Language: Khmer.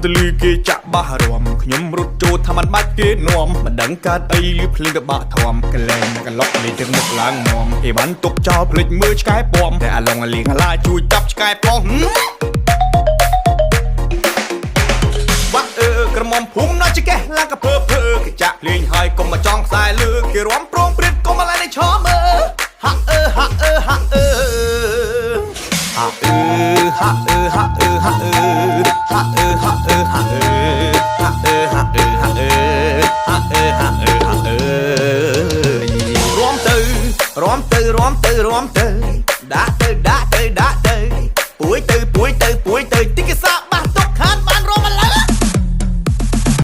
តលឺគេចាក់បះរំខ្ញុំរត់ចូលថាมันបាច់គេនាំមិនដឹងកើតអីលឺភ្លេងទៅបាក់ធំកលែងកន្លុកលេទឹកមុខឡើងមុំអីបានទុកចោលភ្លេចមើលឆ្កែពំតែអាឡុងអាលីងអាឡាជួយចាប់ឆ្កែពំបាក់ក្រមុំភូមិណាច់កេះឡើងកពើគេចាក់ភ្លេងហើយកុំមកចង់ខ្សែលឺគេរំប្រងព្រិតកុំមកឡើយនេះឈមហាក់ហាក់ហាក់ហាក់ហាក់ហាក់ហាក់ហាក់ហាក់ហាក់ហាក់ហាក់ហាក់ហាក់រំទៅដាក់ទៅដាក់ទៅដាក់ទៅពួយទៅតិកសា